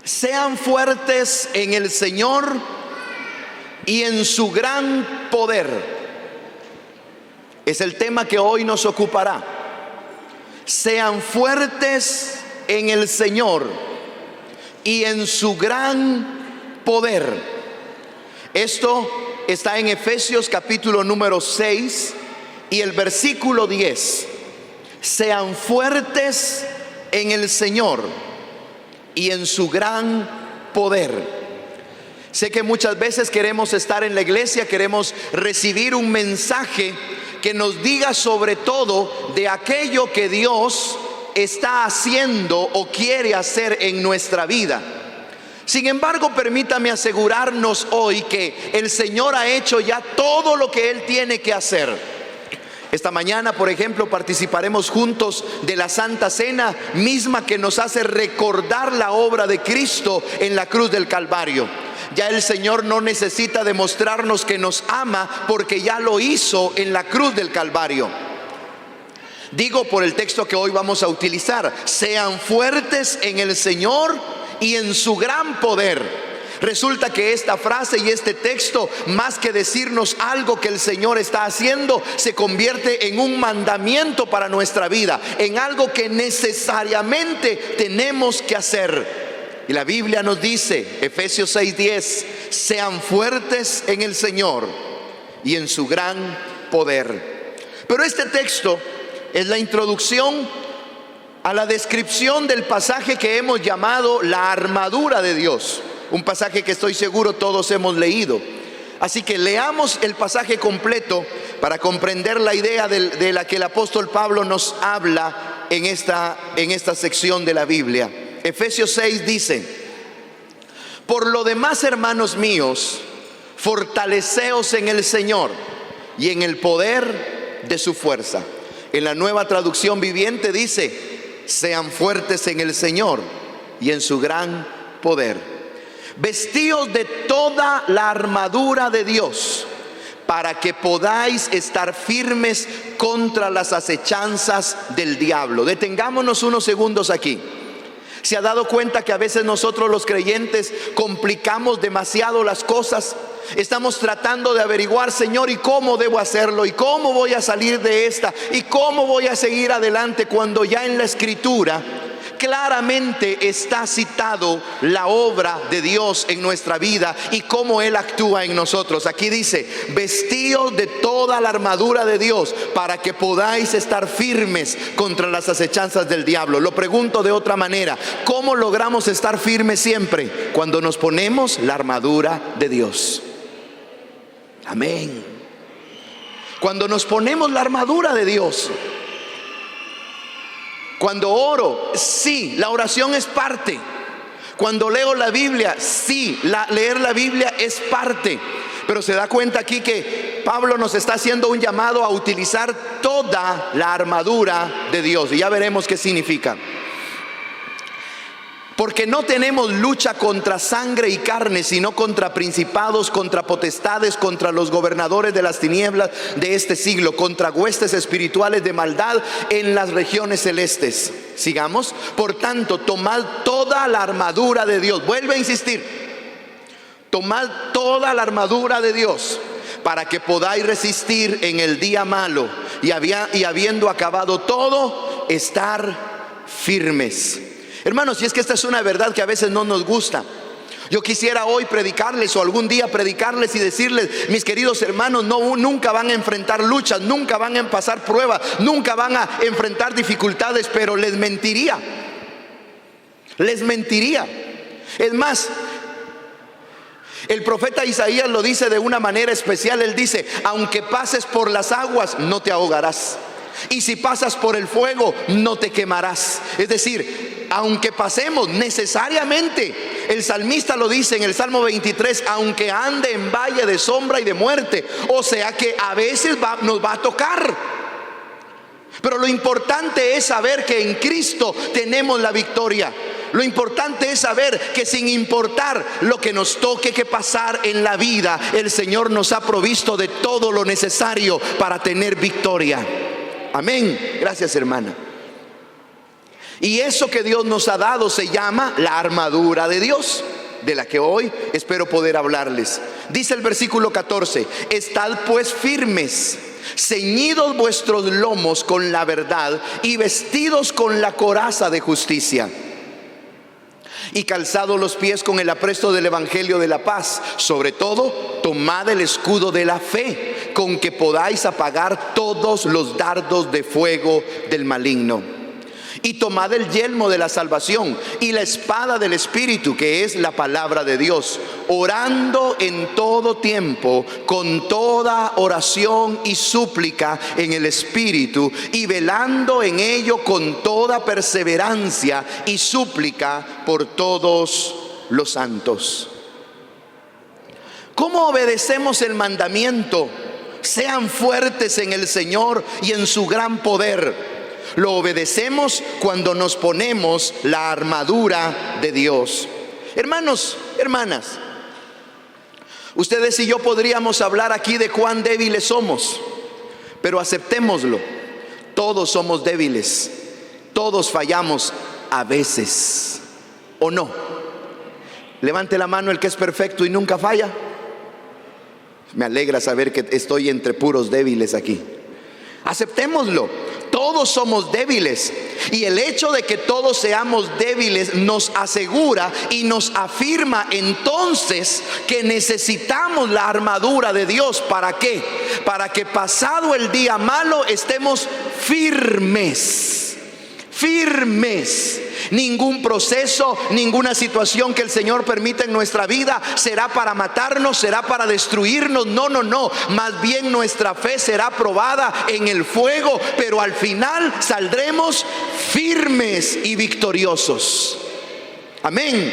Sean fuertes en el Señor y en su gran poder. Es el tema que hoy nos ocupará. Sean fuertes en el Señor y en su gran poder. Esto está en Efesios capítulo número 6 y el versículo 10. Sean fuertes en el Señor y en su gran poder. Sé que muchas veces queremos estar en la iglesia, queremos recibir un mensaje que nos diga sobre todo de aquello que Dios está haciendo o quiere hacer en nuestra vida. Sin embargo, permítame asegurarnos hoy que el Señor ha hecho ya todo lo que Él tiene que hacer. Esta mañana, por ejemplo, participaremos juntos de la Santa Cena, misma que nos hace recordar la obra de Cristo en la cruz del Calvario. Ya el Señor no necesita demostrarnos que nos ama, porque ya lo hizo en la cruz del Calvario. Digo por el texto que hoy vamos a utilizar: sean fuertes en el Señor y en su gran poder. Resulta que esta frase y este texto, más que decirnos algo que el Señor está haciendo, se convierte en un mandamiento para nuestra vida, en algo que necesariamente tenemos que hacer. Y la Biblia nos dice, Efesios 6:10, sean fuertes en el Señor y en su gran poder. Pero este texto es la introducción a la descripción del pasaje que hemos llamado la armadura de Dios. Un pasaje que estoy seguro todos hemos leído. Así que leamos el pasaje completo para comprender la idea de la que el apóstol Pablo nos habla en esta sección de la Biblia. Efesios 6 dice: por lo demás, hermanos míos, fortaleceos en el Señor y en el poder de su fuerza. En la Nueva Traducción Viviente dice: sean fuertes en el Señor y en su gran poder. Vestíos de toda la armadura de Dios, para que podáis estar firmes contra las acechanzas del diablo. Detengámonos unos segundos aquí. ¿Se ha dado cuenta que a veces nosotros los creyentes complicamos demasiado las cosas? Estamos tratando de averiguar, Señor, ¿y cómo debo hacerlo? ¿Y cómo voy a salir de esta? ¿Y cómo voy a seguir adelante? Cuando ya en la Escritura claramente está citado la obra de Dios en nuestra vida y cómo Él actúa en nosotros. Aquí dice: vestíos de toda la armadura de Dios para que podáis estar firmes contra las acechanzas del diablo. Lo pregunto de otra manera: ¿cómo logramos estar firmes siempre? Cuando nos ponemos la armadura de Dios. Amén. Cuando nos ponemos la armadura de Dios. Cuando oro, sí, la oración es parte. Cuando leo la Biblia, sí, leer la Biblia es parte. Pero se da cuenta aquí que Pablo nos está haciendo un llamado a utilizar toda la armadura de Dios. Y ya veremos qué significa. Porque no tenemos lucha contra sangre y carne, sino contra principados, contra potestades, contra los gobernadores de las tinieblas de este siglo, contra huestes espirituales de maldad en las regiones celestes. Sigamos. Por tanto, tomad toda la armadura de Dios. Vuelve a insistir. Tomad toda la armadura de Dios, para que podáis resistir en el día malo, y habiendo acabado todo, estar firmes. Hermanos, y es que esta es una verdad que a veces no nos gusta. Yo quisiera hoy predicarles, o algún día predicarles y decirles: mis queridos hermanos, nunca van a enfrentar luchas, nunca van a pasar pruebas, nunca van a enfrentar dificultades. Pero les mentiría. Les mentiría. Es más, el profeta Isaías lo dice de una manera especial. Él dice: aunque pases por las aguas, no te ahogarás, y si pasas por el fuego, no te quemarás. Es decir, aunque pasemos, necesariamente, el salmista lo dice en el Salmo 23, aunque ande en valle de sombra y de muerte. O sea que a veces nos va a tocar. Pero lo importante es saber que en Cristo tenemos la victoria. Lo importante es saber que sin importar lo que nos toque que pasar en la vida, el Señor nos ha provisto de todo lo necesario para tener victoria. Amén. Gracias, hermana. Y eso que Dios nos ha dado se llama la armadura de Dios, de la que hoy espero poder hablarles. Dice el versículo 14: estad pues firmes, ceñidos vuestros lomos con la verdad y vestidos con la coraza de justicia, y calzados los pies con el apresto del evangelio de la paz. Sobre todo, tomad el escudo de la fe, con que podáis apagar todos los dardos de fuego del maligno. Y tomad el yelmo de la salvación y la espada del Espíritu, que es la palabra de Dios, orando en todo tiempo con toda oración y súplica en el Espíritu, y velando en ello con toda perseverancia y súplica por todos los santos. ¿Cómo obedecemos el mandamiento? Sean fuertes en el Señor y en su gran poder. Lo obedecemos cuando nos ponemos la armadura de Dios. Hermanos, hermanas, ustedes y yo podríamos hablar aquí de cuán débiles somos, pero aceptémoslo. Todos somos débiles, todos fallamos a veces, ¿o no? Levante la mano el que es perfecto y nunca falla. Me alegra saber que estoy entre puros débiles aquí. Aceptémoslo. Todos somos débiles, y el hecho de que todos seamos débiles nos asegura y nos afirma entonces que necesitamos la armadura de Dios. ¿Para qué? Para que pasado el día malo estemos firmes. Firmes. Ningún proceso, ninguna situación que el Señor permita en nuestra vida será para matarnos, será para destruirnos. No, no, no. Más bien nuestra fe será probada en el fuego, pero al final saldremos firmes y victoriosos. Amén.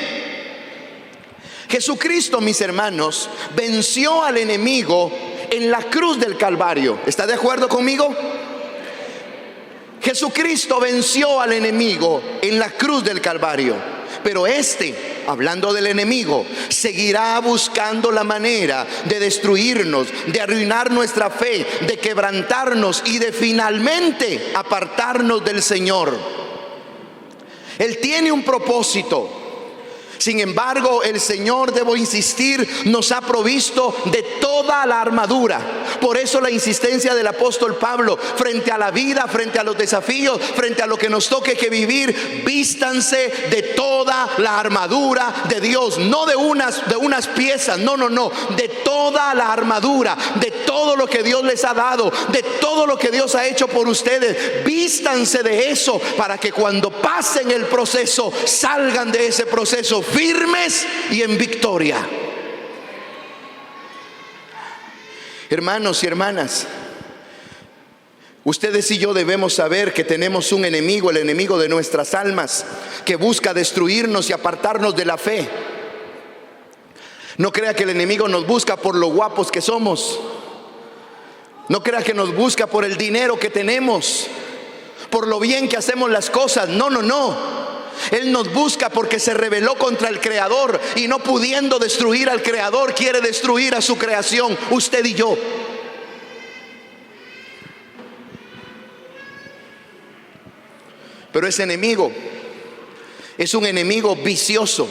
Jesucristo, mis hermanos, venció al enemigo en la cruz del Calvario. ¿Está de acuerdo conmigo? Jesucristo venció al enemigo en la cruz del Calvario. Pero hablando del enemigo, seguirá buscando la manera de destruirnos, de arruinar nuestra fe, de quebrantarnos y de finalmente apartarnos del Señor. Él tiene un propósito. Sin embargo, el Señor, debo insistir, nos ha provisto de toda la armadura. Por eso la insistencia del apóstol Pablo frente a la vida, frente a los desafíos, frente a lo que nos toque que vivir: vístanse de toda la armadura de Dios. No de unas piezas, no, de toda la armadura, de todo lo que Dios les ha dado, de todo lo que Dios ha hecho por ustedes. Vístanse de eso para que cuando pasen el proceso, salgan de ese proceso firmes y en victoria. Hermanos y hermanas, ustedes y yo debemos saber que tenemos un enemigo, el enemigo de nuestras almas, que busca destruirnos y apartarnos de la fe. No crea que el enemigo nos busca por lo guapos que somos. No crea que nos busca por el dinero que tenemos, por lo bien que hacemos las cosas. No. Él nos busca porque se rebeló contra el Creador, y no pudiendo destruir al Creador, quiere destruir a su creación, usted y yo. Pero ese enemigo es un enemigo vicioso.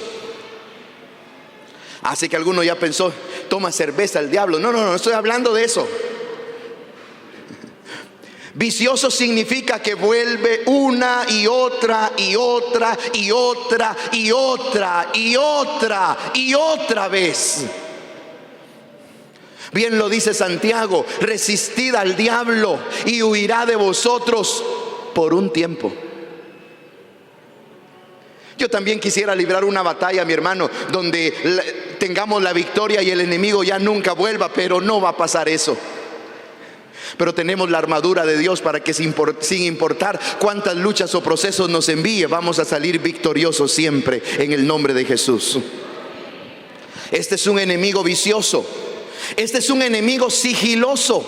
Así que alguno ya pensó: toma cerveza el diablo. No estoy hablando de eso. Vicioso significa que vuelve una y otra y otra y otra y otra y otra y otra vez. Bien lo dice Santiago: resistid al diablo y huirá de vosotros por un tiempo. Yo también quisiera librar una batalla, mi hermano, donde tengamos la victoria y el enemigo ya nunca vuelva, pero no va a pasar eso. Pero tenemos la armadura de Dios para que sin importar cuántas luchas o procesos nos envíe, vamos a salir victoriosos siempre en el nombre de Jesús. Este es un enemigo vicioso. Este es un enemigo sigiloso.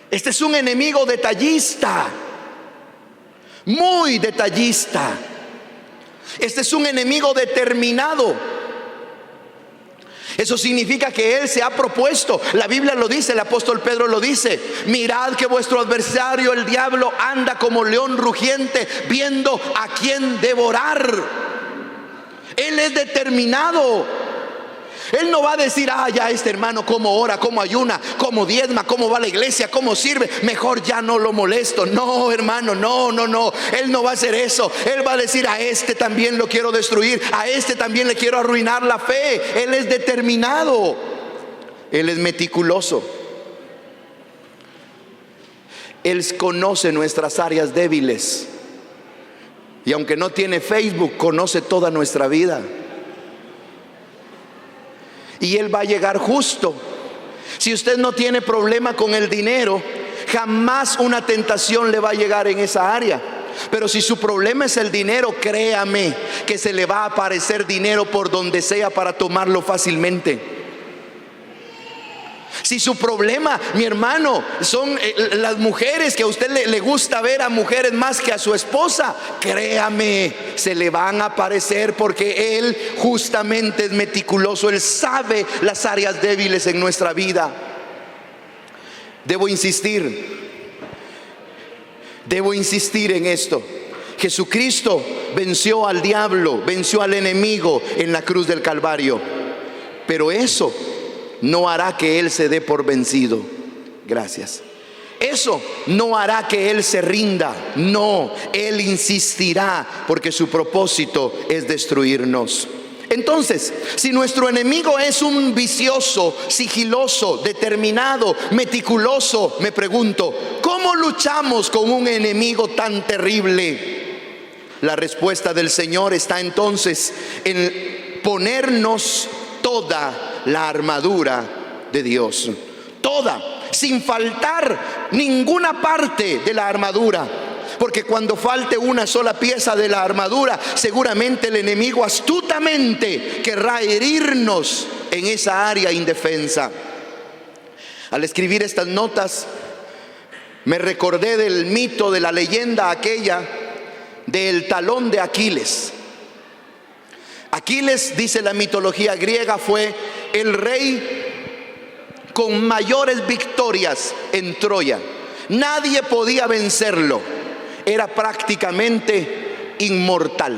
Este es un enemigo detallista, muy detallista. Este es un enemigo determinado. Eso significa que Él se ha propuesto. La Biblia lo dice, el apóstol Pedro lo dice: mirad que vuestro adversario el diablo anda como león rugiente, viendo a quién devorar. Él es determinado. Él no va a decir: ya este hermano cómo ora, cómo ayuna, cómo diezma, cómo va a la iglesia, cómo sirve, mejor ya no lo molesto. No, hermano, no. Él no va a hacer eso. Él va a decir: a este también lo quiero destruir, a este también le quiero arruinar la fe. Él es determinado. Él es meticuloso. Él conoce nuestras áreas débiles. Y aunque no tiene Facebook, conoce toda nuestra vida. Y Él va a llegar justo. Si usted no tiene problema con el dinero, jamás una tentación le va a llegar en esa área. Pero si su problema es el dinero, créame que se le va a aparecer dinero por donde sea para tomarlo fácilmente. Si su problema, mi hermano, son las mujeres, que a usted le gusta ver a mujeres más que a su esposa, créame, se le van a aparecer, porque Él justamente es meticuloso. Él sabe las áreas débiles en nuestra vida. Debo insistir en esto. Jesucristo venció al diablo, venció al enemigo en la cruz del Calvario, pero eso no hará que Él se dé por vencido. Gracias. Eso no hará que Él se rinda. No, Él insistirá, porque su propósito es destruirnos. Entonces, si nuestro enemigo es un vicioso, sigiloso, determinado, meticuloso, me pregunto: ¿cómo luchamos con un enemigo tan terrible? La respuesta del Señor está entonces en ponernos toda la armadura de Dios. Toda, sin faltar ninguna parte de la armadura. Porque cuando falte una sola pieza de la armadura, seguramente el enemigo astutamente querrá herirnos en esa área indefensa. Al escribir estas notas, me recordé del mito, de la leyenda aquella del talón de Aquiles. Aquiles, dice la mitología griega, fue el rey con mayores victorias en Troya. Nadie podía vencerlo. Era prácticamente inmortal.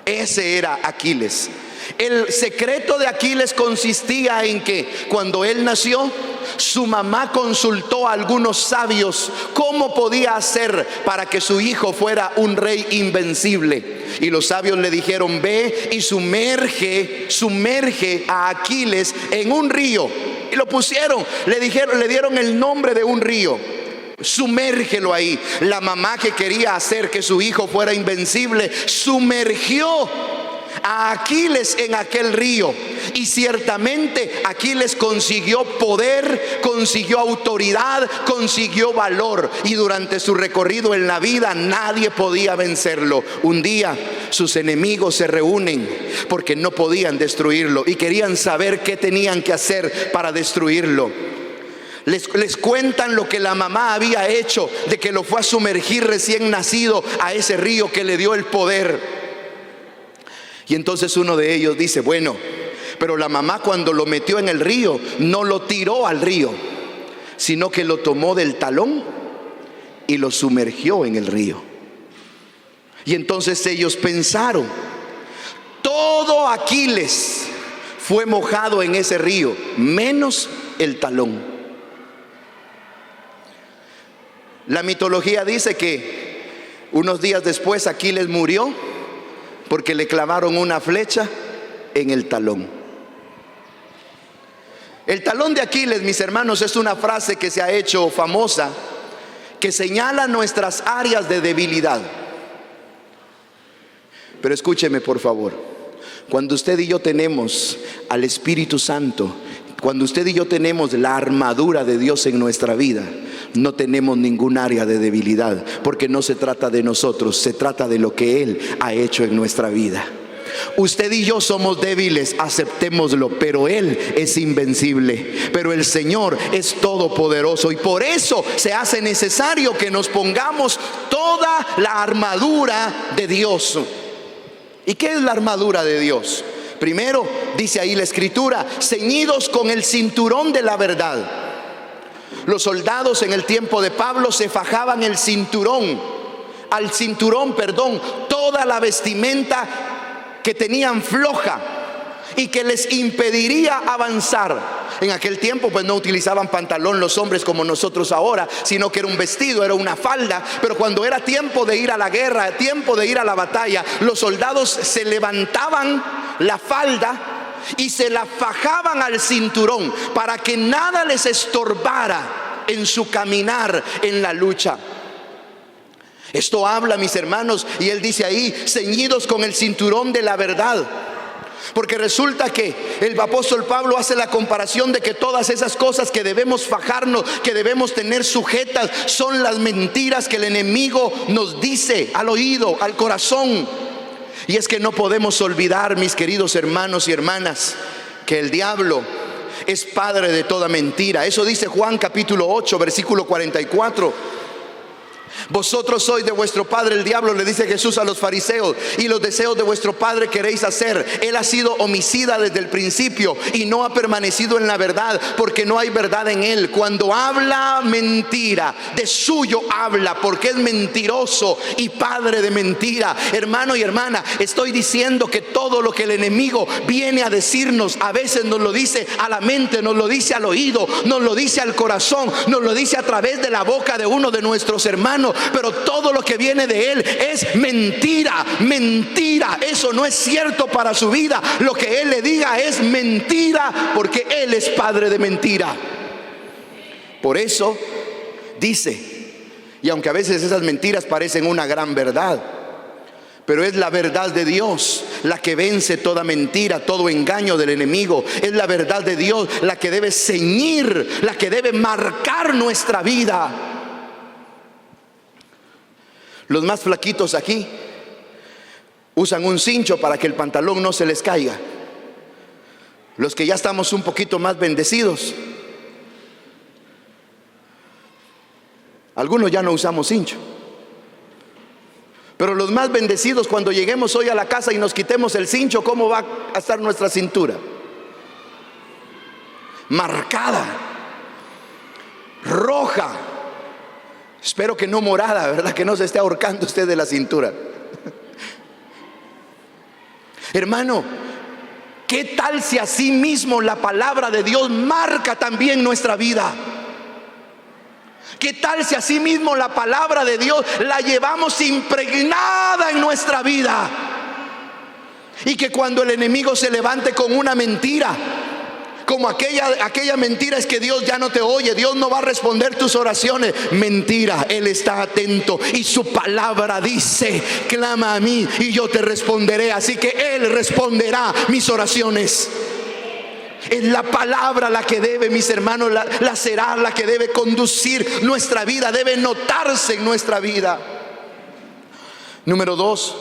Ese era Aquiles. El secreto de Aquiles consistía en que cuando él nació, su mamá consultó a algunos sabios cómo podía hacer para que su hijo fuera un rey invencible. Y los sabios le dijeron: ve y sumerge a Aquiles en un río. Y lo pusieron, le dieron el nombre de un río. Sumérgelo ahí. La mamá, que quería hacer que su hijo fuera invencible, sumergió a Aquiles en aquel río, y ciertamente Aquiles consiguió poder, consiguió autoridad, consiguió valor, y durante su recorrido en la vida nadie podía vencerlo. Un día sus enemigos se reúnen porque no podían destruirlo y querían saber qué tenían que hacer para destruirlo. Les cuentan lo que la mamá había hecho, de que lo fue a sumergir recién nacido a ese río que le dio el poder. Y entonces uno de ellos dice: bueno, pero la mamá, cuando lo metió en el río, no lo tiró al río, sino que lo tomó del talón y lo sumergió en el río. Y entonces ellos pensaron: todo Aquiles fue mojado en ese río, menos el talón. La mitología dice que unos días después Aquiles murió porque le clavaron una flecha en el talón. El talón de Aquiles, mis hermanos, es una frase que se ha hecho famosa, que señala nuestras áreas de debilidad. Pero escúcheme, por favor. Cuando usted y yo tenemos al Espíritu Santo, cuando usted y yo tenemos la armadura de Dios en nuestra vida, no tenemos ningún área de debilidad, porque no se trata de nosotros, se trata de lo que Él ha hecho en nuestra vida. Usted y yo somos débiles, aceptémoslo, pero Él es invencible, pero el Señor es todopoderoso, y por eso se hace necesario que nos pongamos toda la armadura de Dios. ¿Y qué es la armadura de Dios? Primero, dice ahí la escritura, ceñidos con el cinturón de la verdad. Los soldados en el tiempo de Pablo se fajaban al cinturón, toda la vestimenta que tenían floja y que les impediría avanzar. En aquel tiempo pues no utilizaban pantalón los hombres como nosotros ahora, sino que era un vestido, era una falda. Pero cuando era tiempo de ir a la guerra, tiempo de ir a la batalla, los soldados se levantaban la falda y se la fajaban al cinturón para que nada les estorbara en su caminar en la lucha. Esto habla, mis hermanos, y él dice ahí, ceñidos con el cinturón de la verdad. Porque resulta que el apóstol Pablo hace la comparación de que todas esas cosas que debemos fajarnos, que debemos tener sujetas, son las mentiras que el enemigo nos dice al oído, al corazón. Y es que no podemos olvidar, mis queridos hermanos y hermanas, que el diablo es padre de toda mentira. Eso dice Juan capítulo 8, versículo 44. Vosotros sois de vuestro padre el diablo, le dice Jesús a los fariseos, y los deseos de vuestro padre queréis hacer. Él ha sido homicida desde el principio y no ha permanecido en la verdad, porque no hay verdad en él. Cuando habla mentira, de suyo habla, porque es mentiroso y padre de mentira. Hermano y hermana, estoy diciendo que todo lo que el enemigo viene a decirnos, a veces nos lo dice a la mente, nos lo dice al oído, nos lo dice al corazón, nos lo dice a través de la boca de uno de nuestros hermanos. Pero todo lo que viene de él es mentira, mentira. Eso no es cierto para su vida. Lo que él le diga es mentira, porque él es padre de mentira. Por eso dice, y aunque a veces esas mentiras parecen una gran verdad, pero es la verdad de Dios la que vence toda mentira, todo engaño del enemigo. Es la verdad de Dios la que debe ceñir, la que debe marcar nuestra vida. Los más flaquitos aquí usan un cincho para que el pantalón no se les caiga. Los que ya estamos un poquito más bendecidos, algunos ya no usamos cincho. Pero los más bendecidos, cuando lleguemos hoy a la casa y nos quitemos el cincho, ¿cómo va a estar nuestra cintura? Marcada, roja. Espero que no morada, ¿verdad? Que no se esté ahorcando usted de la cintura. Hermano, ¿qué tal si así mismo la palabra de Dios marca también nuestra vida? ¿Qué tal si así mismo la palabra de Dios la llevamos impregnada en nuestra vida? Y que cuando el enemigo se levante con una mentira, como aquella mentira es que Dios ya no te oye, Dios no va a responder tus oraciones. Mentira, Él está atento y su palabra dice, clama a mí y yo te responderé. Así que Él responderá mis oraciones. Es la palabra la que debe, mis hermanos, la será la que debe conducir nuestra vida, debe notarse en nuestra vida. Número 2,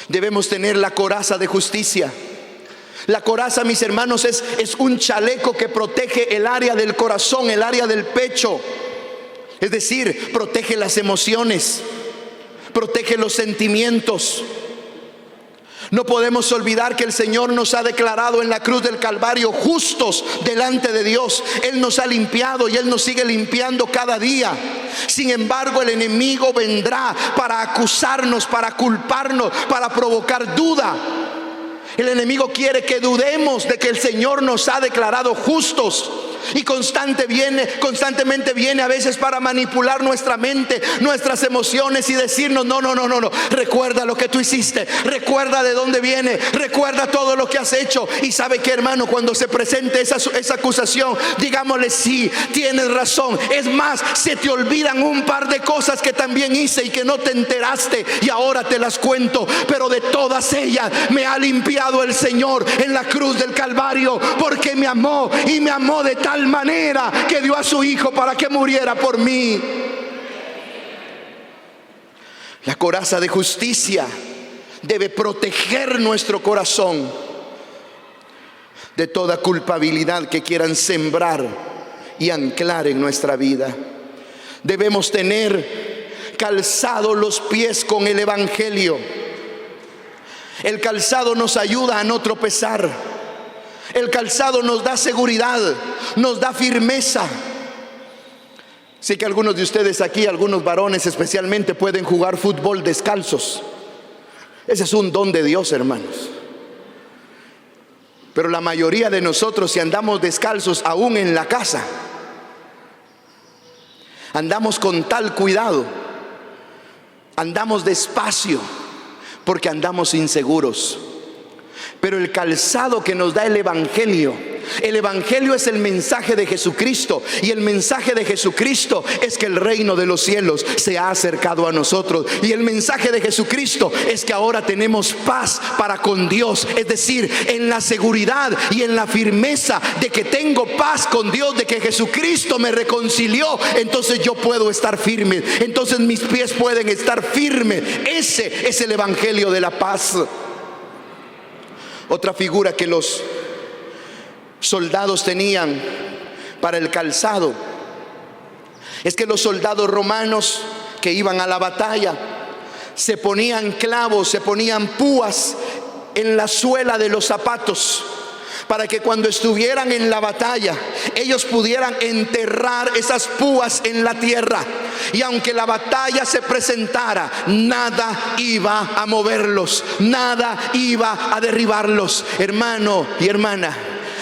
debemos tener la coraza de justicia. La coraza, mis hermanos, es un chaleco que protege el área del corazón, el área del pecho. Es decir, protege las emociones, protege los sentimientos. No podemos olvidar que el Señor nos ha declarado en la cruz del Calvario justos delante de Dios. Él nos ha limpiado y Él nos sigue limpiando cada día. Sin embargo, el enemigo vendrá para acusarnos, para culparnos, para provocar duda. El enemigo quiere que dudemos de que el Señor nos ha declarado justos. Y constantemente viene a veces para manipular nuestra mente, nuestras emociones y decirnos no, recuerda lo que tú hiciste, recuerda de dónde viene, recuerda todo lo que has hecho. Y sabe que, hermano, cuando se presente esa acusación, digámosle sí, tienes razón. Es más, se te olvidan un par de cosas que también hice y que no te enteraste y ahora te las cuento. Pero de todas ellas me ha limpiado el Señor en la cruz del Calvario, porque me amó y me amó de tal manera que dio a su Hijo para que muriera por mí. La coraza de justicia debe proteger nuestro corazón de toda culpabilidad que quieran sembrar y anclar en nuestra vida. Debemos tener calzados los pies con el Evangelio. El calzado nos ayuda a no tropezar. El calzado nos da seguridad, nos da firmeza. Sé que algunos de ustedes aquí, algunos varones especialmente, pueden jugar fútbol descalzos. Ese es un don de Dios, hermanos. Pero la mayoría de nosotros, si andamos descalzos aún en la casa, andamos con tal cuidado, andamos despacio, porque andamos inseguros. Pero el calzado que nos da el Evangelio es el mensaje de Jesucristo. Y el mensaje de Jesucristo es que el reino de los cielos se ha acercado a nosotros. Y el mensaje de Jesucristo es que ahora tenemos paz para con Dios. Es decir, en la seguridad y en la firmeza de que tengo paz con Dios, de que Jesucristo me reconcilió, entonces yo puedo estar firme. Entonces mis pies pueden estar firmes. Ese es el Evangelio de la paz. Otra figura que los soldados tenían para el calzado es que los soldados romanos que iban a la batalla se ponían clavos, se ponían púas en la suela de los zapatos, para que cuando estuvieran en la batalla ellos pudieran enterrar esas púas en la tierra, y aunque la batalla se presentara, nada iba a moverlos, nada iba a derribarlos. Hermano y hermana,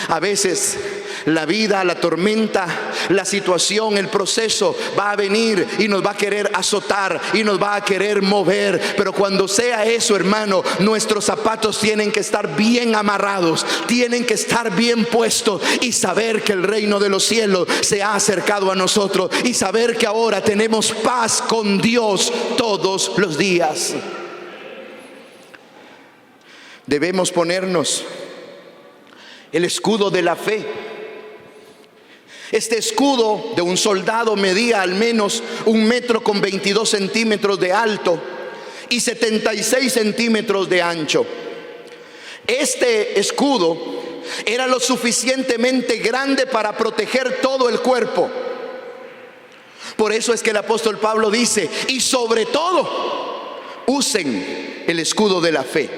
a veces la vida, la tormenta, la situación, el proceso va a venir y nos va a querer azotar y nos va a querer mover. Pero cuando sea eso, hermano, nuestros zapatos tienen que estar bien amarrados, tienen que estar bien puestos, y saber que el reino de los cielos se ha acercado a nosotros, y saber que ahora tenemos paz con Dios todos los días. Debemos ponernos el escudo de la fe. Este escudo de un soldado medía al menos 1,22 metros de alto y 76 centímetros de ancho. Este escudo era lo suficientemente grande para proteger todo el cuerpo. Por eso es que el apóstol Pablo dice: y sobre todo, usen el escudo de la fe.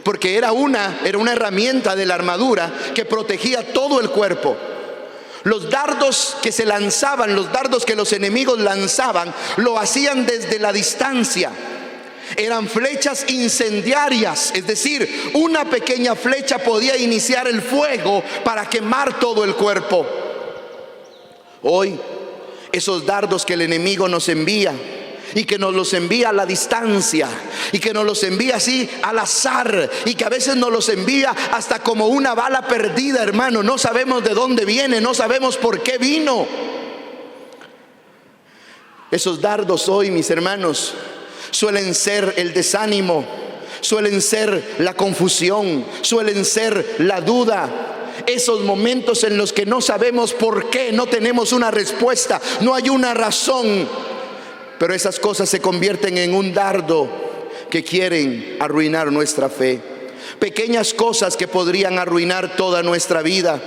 Porque era una herramienta de la armadura que protegía todo el cuerpo. Los dardos que se lanzaban, los dardos que los enemigos lanzaban, lo hacían desde la distancia. Eran flechas incendiarias, es decir, una pequeña flecha podía iniciar el fuego para quemar todo el cuerpo. Hoy, esos dardos que el enemigo nos envía, y que nos los envía a la distancia, y que nos los envía así al azar, y que a veces nos los envía hasta como una bala perdida, hermano. No sabemos de dónde viene, no sabemos por qué vino. Esos dardos hoy, mis hermanos, suelen ser el desánimo, suelen ser la confusión, suelen ser la duda. Esos momentos en los que no sabemos por qué, no tenemos una respuesta, no hay una razón. Pero esas cosas se convierten en un dardo que quieren arruinar nuestra fe. Pequeñas cosas que podrían arruinar toda nuestra vida.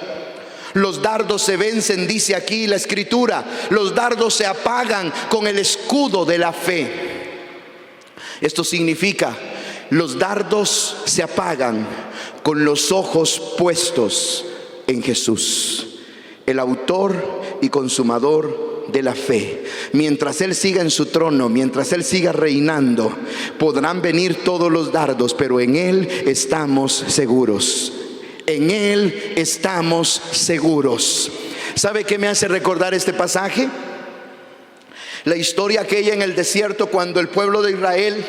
Los dardos se vencen, dice aquí la escritura. Los dardos se apagan con el escudo de la fe. Esto significa, los dardos se apagan con los ojos puestos en Jesús, el autor y consumador de la fe. Mientras Él siga en su trono, mientras Él siga reinando, podrán venir todos los dardos, pero en Él estamos seguros. En Él estamos seguros. ¿Sabe qué me hace recordar este pasaje? La historia aquella en el desierto, cuando el pueblo de Israel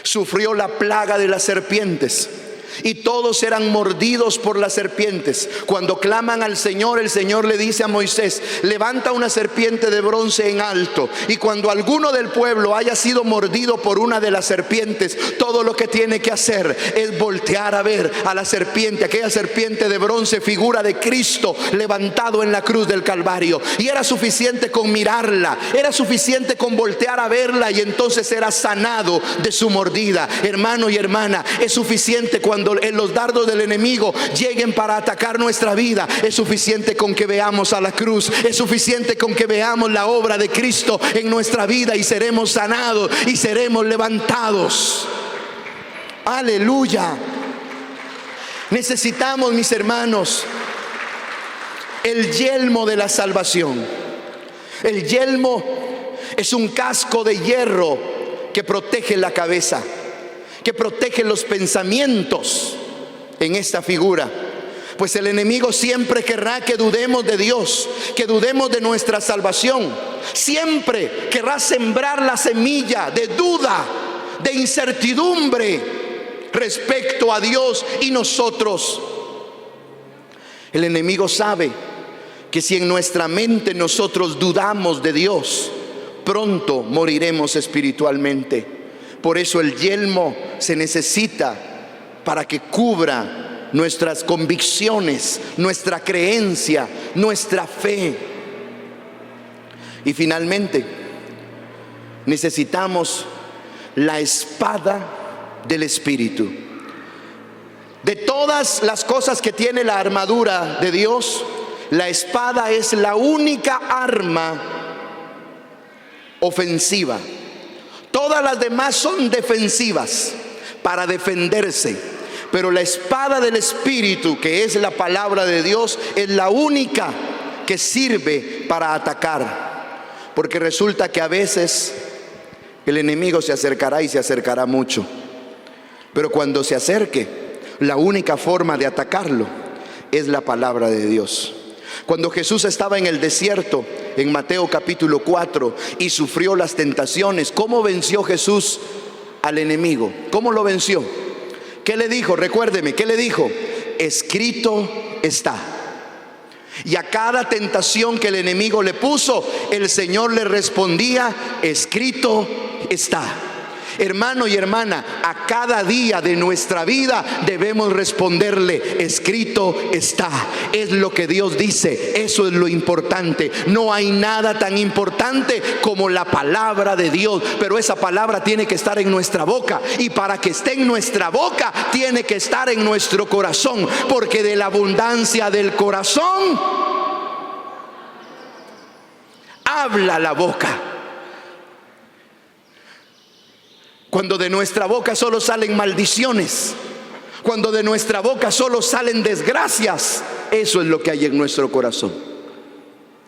sufrió la plaga de las serpientes y todos eran mordidos por las serpientes. Cuando claman al Señor, el Señor le dice a Moisés: levanta una serpiente de bronce en alto, y cuando alguno del pueblo haya sido mordido por una de las serpientes, todo lo que tiene que hacer es voltear a ver a la serpiente. Aquella serpiente de bronce, figura de Cristo levantado en la cruz del Calvario, y era suficiente con mirarla, era suficiente con voltear a verla, y entonces era sanado de su mordida. Hermano y hermana, es suficiente cuando los dardos del enemigo lleguen para atacar nuestra vida. Es suficiente con que veamos a la cruz, es suficiente con que veamos la obra de Cristo en nuestra vida, y seremos sanados y seremos levantados. Aleluya. Necesitamos, mis hermanos, el yelmo de la salvación. El yelmo es un casco de hierro que protege la cabeza, que protege los pensamientos en esta figura. Pues el enemigo siempre querrá que dudemos de Dios, que dudemos de nuestra salvación. Siempre querrá sembrar la semilla de duda, de incertidumbre respecto a Dios y nosotros. El enemigo sabe que si en nuestra mente nosotros dudamos de Dios, pronto moriremos espiritualmente. Por eso el yelmo se necesita para que cubra nuestras convicciones, nuestra creencia, nuestra fe. Y finalmente, necesitamos la espada del Espíritu. De todas las cosas que tiene la armadura de Dios, la espada es la única arma ofensiva. Todas las demás son defensivas, para defenderse. Pero la espada del Espíritu, que es la palabra de Dios, es la única que sirve para atacar. Porque resulta que a veces el enemigo se acercará y se acercará mucho. Pero cuando se acerque, la única forma de atacarlo es la palabra de Dios. Cuando Jesús estaba en el desierto, en Mateo capítulo 4, y sufrió las tentaciones, ¿cómo venció Jesús al enemigo? ¿Cómo lo venció? ¿Qué le dijo? Recuérdeme, ¿qué le dijo? Escrito está. Y a cada tentación que el enemigo le puso, el Señor le respondía, escrito está. Hermano y hermana, a cada día de nuestra vida debemos responderle, escrito está. Es lo que Dios dice, eso es lo importante. No hay nada tan importante como la palabra de Dios, pero esa palabra tiene que estar en nuestra boca, y para que esté en nuestra boca tiene que estar en nuestro corazón, porque de la abundancia del corazón habla la boca. Cuando de nuestra boca solo salen maldiciones, cuando de nuestra boca solo salen desgracias, eso es lo que hay en nuestro corazón.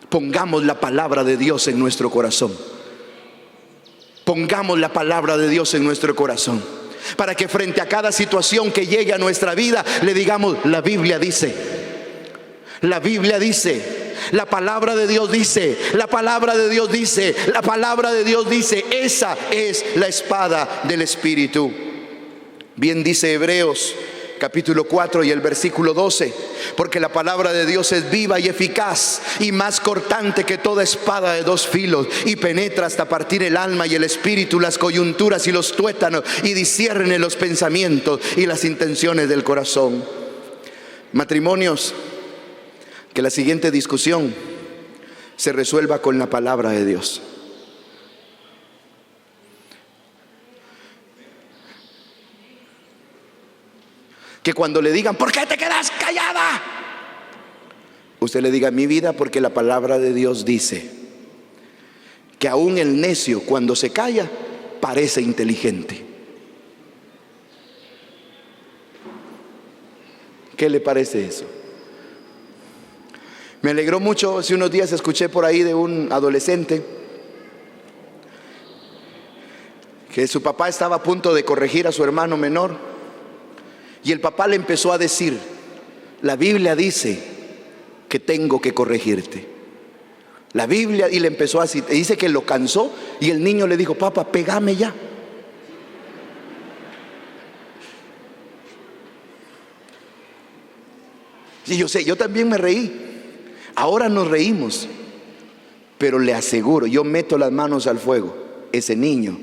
Pongamos la palabra de Dios en nuestro corazón. Pongamos la palabra de Dios en nuestro corazón, para que frente a cada situación que llegue a nuestra vida le digamos, la Biblia dice, la Biblia dice, la palabra de Dios dice, la palabra de Dios dice, la palabra de Dios dice. Esa es la espada del Espíritu. Bien dice Hebreos capítulo 4 y el versículo 12, porque la palabra de Dios es viva y eficaz y más cortante que toda espada de dos filos, y penetra hasta partir el alma y el espíritu, las coyunturas y los tuétanos, y discierne los pensamientos y las intenciones del corazón. Matrimonios, que la siguiente discusión se resuelva con la palabra de Dios. Que cuando le digan, ¿por qué te quedas callada?, usted le diga, mi vida, porque la palabra de Dios dice que aún el necio, cuando se calla, parece inteligente. ¿Qué le parece eso? Me alegró mucho, hace unos días escuché por ahí de un adolescente que su papá estaba a punto de corregir a su hermano menor, y el papá le empezó a decir, la Biblia dice que tengo que corregirte. La Biblia, y le empezó a decir, dice que lo cansó, y el niño le dijo, papá, pégame ya. Y yo sé, yo también me reí. Ahora nos reímos, pero le aseguro, yo meto las manos al fuego, ese niño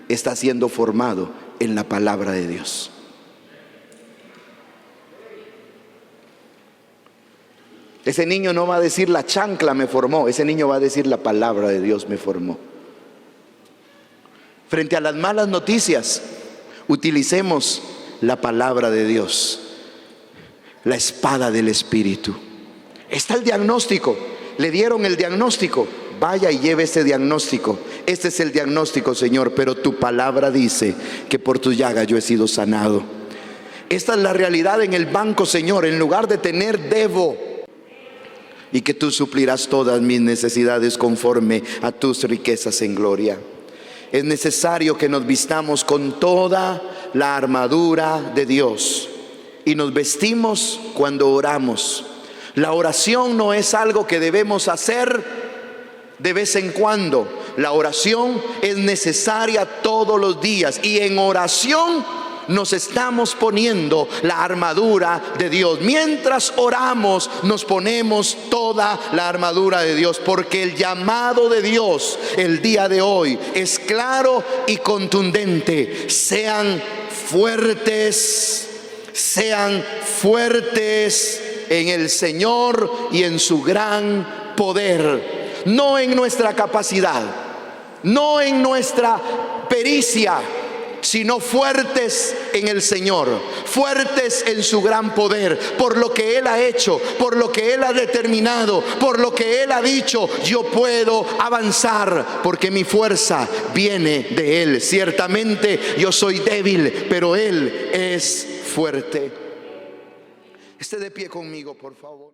está siendo formado en la palabra de Dios. Ese niño no va a decir la chancla me formó, ese niño va a decir la palabra de Dios me formó. Frente a las malas noticias, utilicemos la palabra de Dios, la espada del Espíritu. Está el diagnóstico, le dieron el diagnóstico, vaya y lleve ese diagnóstico Este es el diagnóstico, Señor, pero tu palabra dice que por tu llaga yo he sido sanado. Esta es la realidad en el banco, Señor. En lugar de tener, debo. Y que tú suplirás todas mis necesidades conforme a tus riquezas en gloria. Es necesario que nos vistamos con toda la armadura de Dios. Y nos vestimos cuando oramos. La oración no es algo que debemos hacer de vez en cuando. La oración es necesaria todos los días. Y en oración nos estamos poniendo la armadura de Dios. Mientras oramos, nos ponemos toda la armadura de Dios, porque el llamado de Dios el día de hoy es claro y contundente. Sean fuertes en el Señor y en su gran poder. No en nuestra capacidad, no en nuestra pericia, sino fuertes en el Señor, fuertes en su gran poder, por lo que Él ha hecho, por lo que Él ha determinado, por lo que Él ha dicho. Yo puedo avanzar porque mi fuerza viene de Él. Ciertamente yo soy débil, pero Él es fuerte. Esté de pie conmigo, por favor.